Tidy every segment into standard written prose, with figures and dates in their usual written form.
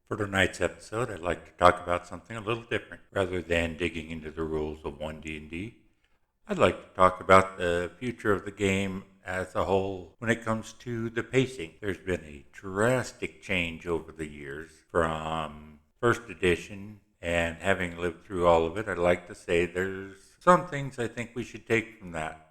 For tonight's episode, I'd like to talk about something a little different. Rather than digging into the rules of 1D&D, I'd like to talk about the future of the game as a whole when it comes to the pacing. There's been a drastic change over the years from first edition, and having lived through all of it, I'd like to say there's some things I think we should take from that.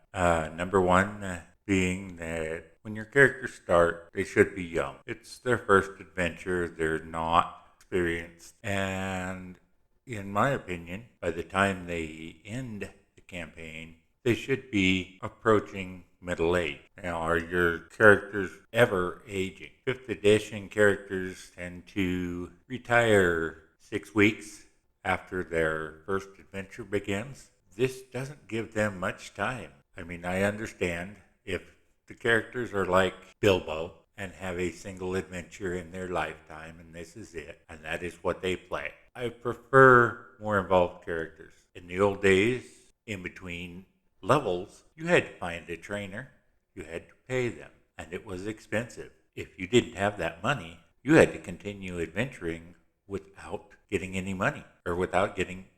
Number one, being that when your characters start, they should be young. It's their first adventure, they're not experienced, and in my opinion, by the time they end the campaign, they should be approaching middle age. Now, are your characters ever aging? Fifth edition characters tend to retire 6 weeks after their first adventure begins. This doesn't give them much time. I mean, I understand if the characters are like Bilbo and have a single adventure in their lifetime and this is it, and that is what they play. I prefer more involved characters. In the old days, in between levels, you had to find a trainer, you had to pay them, and it was expensive. If you didn't have that money, you had to continue adventuring without getting any money, or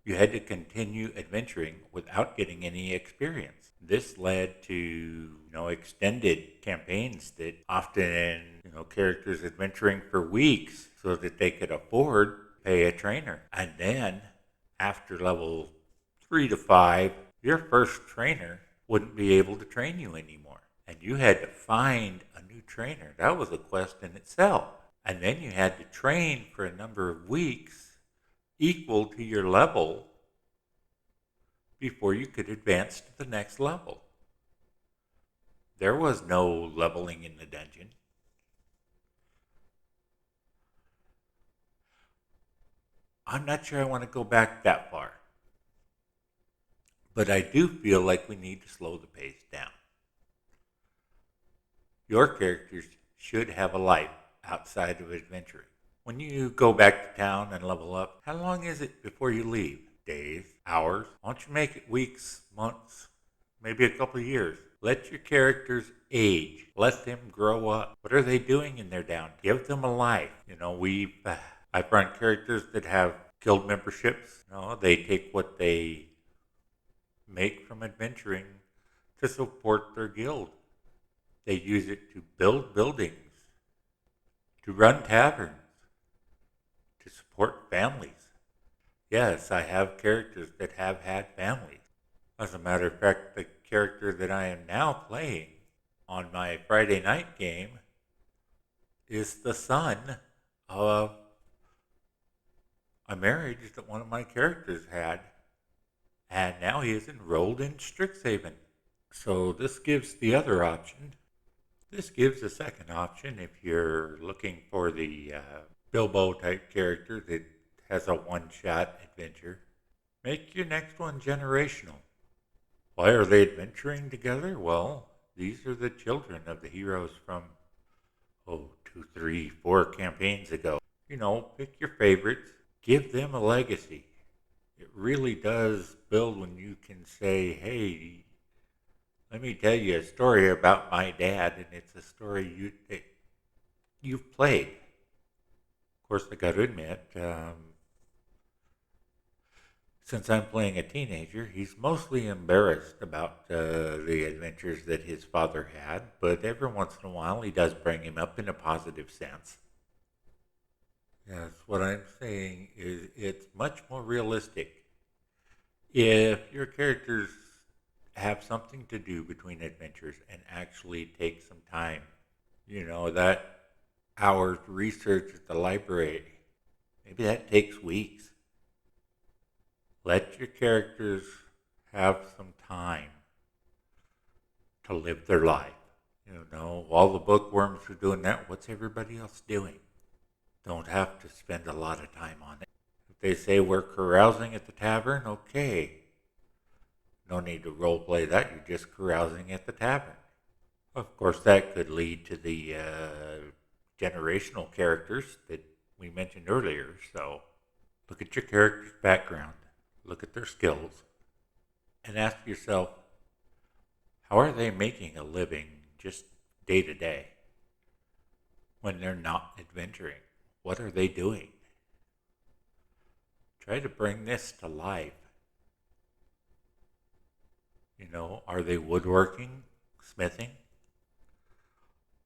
you had to continue adventuring without getting any experience. This led to, extended campaigns that often, characters adventuring for weeks so that they could afford to pay a trainer. And then after level 3 to 5, your first trainer wouldn't be able to train you anymore. And you had to find a new trainer. That was a quest in itself. And then you had to train for a number of weeks equal to your level before you could advance to the next level. There was no leveling in the dungeon. I'm not sure I want to go back that far. But I do feel like we need to slow the pace down. Your characters should have a life outside of adventuring. When you go back to town and level up, how long is it before you leave? Days? Hours? Why don't you make it weeks, months, maybe a couple of years? Let your characters age. Let them grow up. What are they doing in their down? Give them a life. I've run characters that have guild memberships. They take what they make from adventuring to support their guild. They use it to build buildings, to run taverns, to support families. Yes, I have characters that have had families. As a matter of fact, the character that I am now playing on my Friday night game is the son of a marriage that one of my characters had, and now he is enrolled in Strixhaven. So this gives the other option. This gives a second option if you're looking for the Bilbo type character that has a one-shot adventure. Make your next one generational. Why are they adventuring together? Well, these are the children of the heroes from, 2, 3, 4 campaigns ago. Pick your favorites. Give them a legacy. It really does build when you can say, hey, let me tell you a story about my dad, and it's a story you've played. Of course, I got to admit, since I'm playing a teenager, he's mostly embarrassed about the adventures that his father had, but every once in a while he does bring him up in a positive sense. Yes, what I'm saying is it's much more realistic. If your characters have something to do between adventures and actually take some time, that hour's research at the library, maybe that takes weeks. Let your characters have some time to live their life. All the bookworms are doing that. What's everybody else doing? Don't have to spend a lot of time on it. If they say we're carousing at the tavern, okay. No need to role play that. You're just carousing at the tavern. Of course, that could lead to the generational characters that we mentioned earlier. So look at your character's background. Look at their skills. And ask yourself, how are they making a living just day to day when they're not adventuring? What are they doing? try to bring this to life. Are they woodworking, smithing?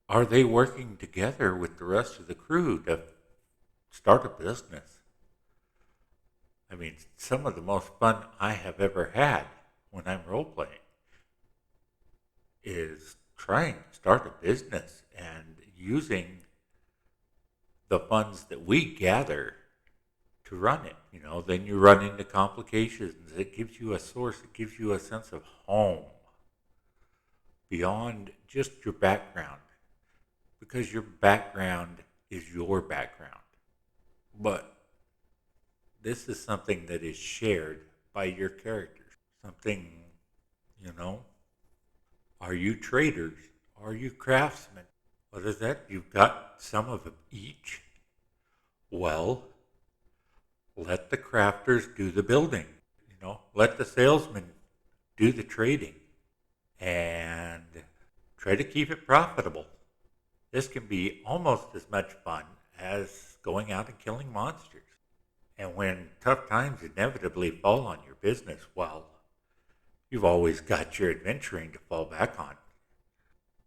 Are they working together with the rest of the crew to start a business? I mean, some of the most fun I have ever had when I'm role playing is trying to start a business and using the funds that we gather to run it. Then you run into complications. It gives you a source, it gives you a sense of home beyond just your background, because your background is your background. But this is something that is shared by your characters. Something, you know, are you traders? Are you craftsmen? What is that? You've got some of each? Well, let the crafters do the building. Let the salesman do the trading and try to keep it profitable. This can be almost as much fun as going out and killing monsters. And when tough times inevitably fall on your business, well, you've always got your adventuring to fall back on.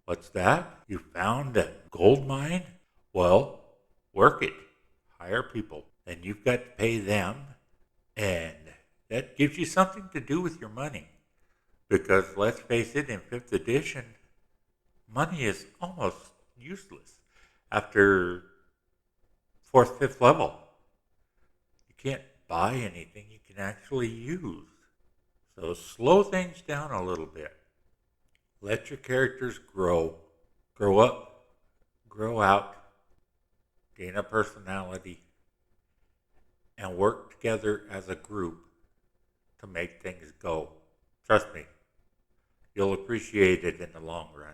What's that? You found a gold mine? Well, work it. Hire people. And you've got to pay them. And that gives you something to do with your money. Because let's face it, in 5th edition, money is almost useless. After 4th, 5th level, you can't buy anything you can actually use. So slow things down a little bit. Let your characters grow up, grow out, gain a personality, and work together as a group to make things go. Trust me, you'll appreciate it in the long run.